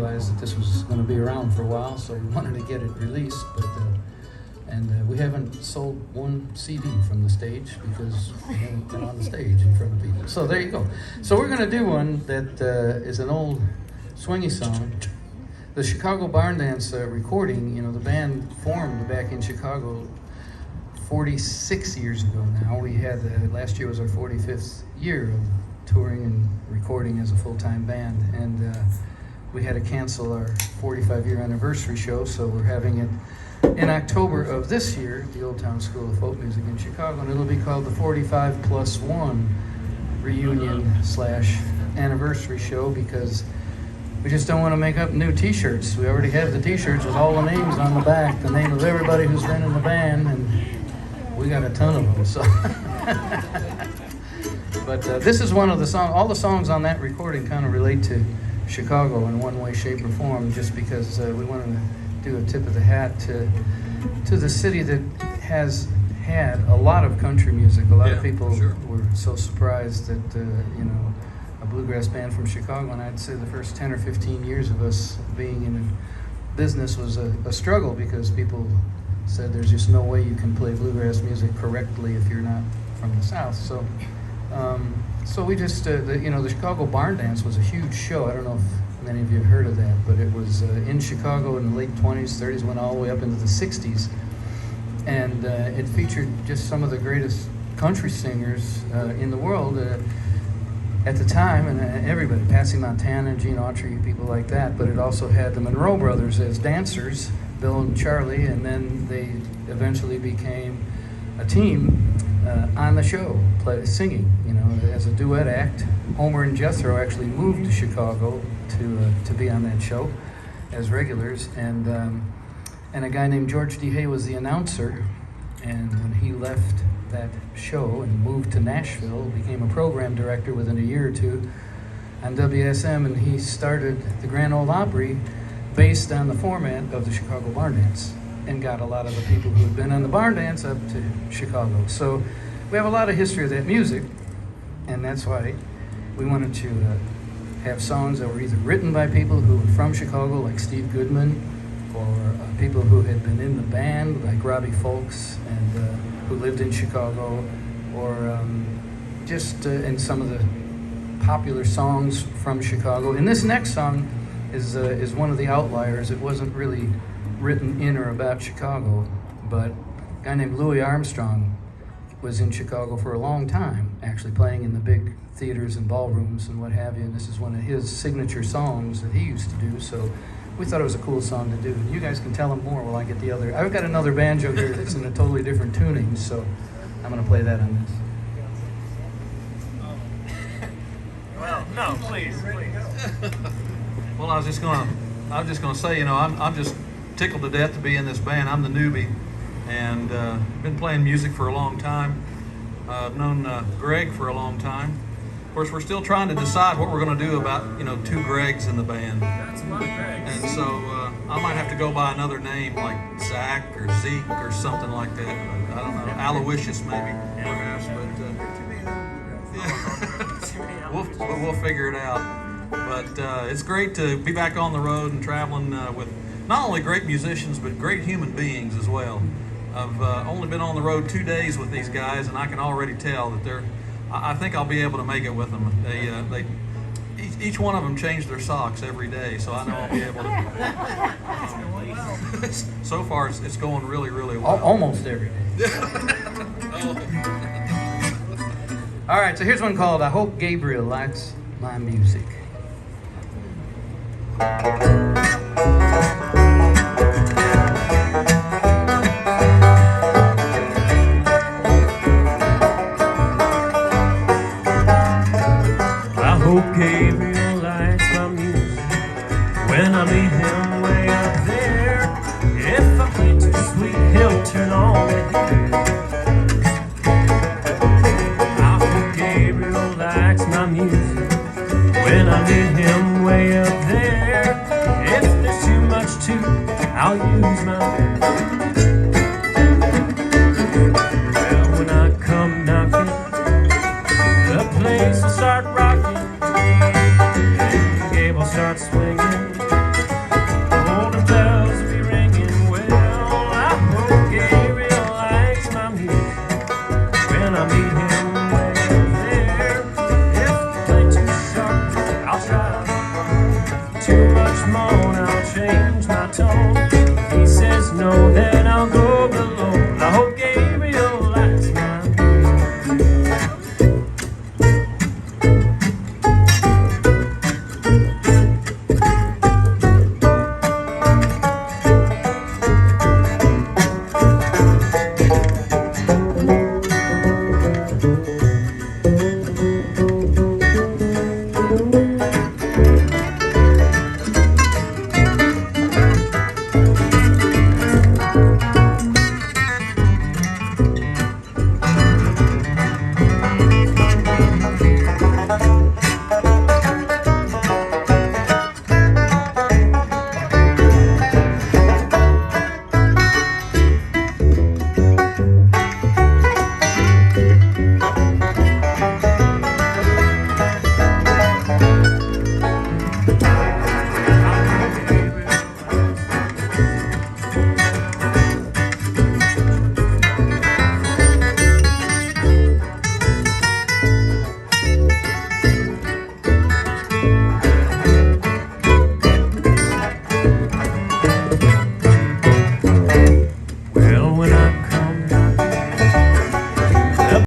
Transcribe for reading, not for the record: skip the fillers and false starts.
Realized that this was going to be around for a while, so we wanted to get it released, but we haven't sold one CD from the stage because we haven't been on the stage in front of people. So there you go. So we're going to do one that is an old swingy song. The Chicago Barn Dance recording, you know, the band formed back in Chicago 46 years ago now. We had, last year was our 45th year of touring and recording as a full-time band, and we had to cancel our 45-year anniversary show, so we're having it in October of this year at the Old Town School of Folk Music in Chicago, and it'll be called the 45+1 reunion/anniversary show, because we just don't want to make up new t-shirts. We already have the t-shirts with all the names on the back, the name of everybody who's been in the band, and we got a ton of them, so. But this is one of the songs. All the songs on that recording kind of relate to Chicago in one way, shape, or form, just because we wanted to do a tip of the hat to the city that has had a lot of country music. A lot of people were so surprised that, you know, a bluegrass band from Chicago, and I'd say the first 10 or 15 years of us being in business was a struggle, because people said there's just no way you can play bluegrass music correctly if you're not from the South. So we just, you know, the Chicago Barn Dance was a huge show. I don't know if many of you have heard of that, but it was in Chicago in the late 20s, 30s, went all the way up into the 60s. And it featured just some of the greatest country singers in the world at the time, and everybody, Patsy Montana, Gene Autry, people like that. But it also had the Monroe brothers as dancers, Bill and Charlie, and then they eventually became a team on the show, singing, you know, as a duet act. Homer and Jethro actually moved to Chicago to be on that show as regulars, and a guy named George D. Hay was the announcer. And when he left that show and moved to Nashville, became a program director within a year or two on WSM, and he started the Grand Ole Opry based on the format of the Chicago Barn Dance, and got a lot of the people who had been on the Barn Dance up to Chicago. So we have a lot of history of that music, and that's why we wanted to have songs that were either written by people who were from Chicago, like Steve Goodman, or people who had been in the band, like Robbie Folks, and who lived in Chicago, or just in some of the popular songs from Chicago. And this next song is one of the outliers. It wasn't really written in or about Chicago, but a guy named Louis Armstrong was in Chicago for a long time, actually playing in the big theaters and ballrooms and what have you, and this is one of his signature songs that he used to do, so we thought it was a cool song to do. You guys can tell him more while I get the other. I've got another banjo here that's in a totally different tuning, so I'm going to play that on this. Well, no, please. Well, I was just gonna say, you know, I'm just tickled to death to be in this band. I'm the newbie, and been playing music for a long time. I've known Greg for a long time. Of course, we're still trying to decide what we're going to do about, you know, two Gregs in the band. That's my Greg. And so I might have to go by another name, like Zach or Zeke or something like that. But I don't know, Aloysius maybe, perhaps. But we'll figure it out. But it's great to be back on the road and traveling with not only great musicians, but great human beings as well. I've only been on the road 2 days with these guys, and I can already tell that I think I'll be able to make it with them. Each one of them change their socks every day, so I know I'll be able to. So far, it's going really, really well. Almost every day. All right, so here's one called "I Hope Gabriel Likes My Music." I hope Gabriel likes my music when I meet him way up there. If I play too sweet, he'll turn on the heat. I hope Gabriel likes my music when I meet him way up there. If there's too much too, I'll use mine. Well, when I come knocking, the place will start rocking, and Gabe will start swinging. too much more, I'll change my tone. He says no, then I'll go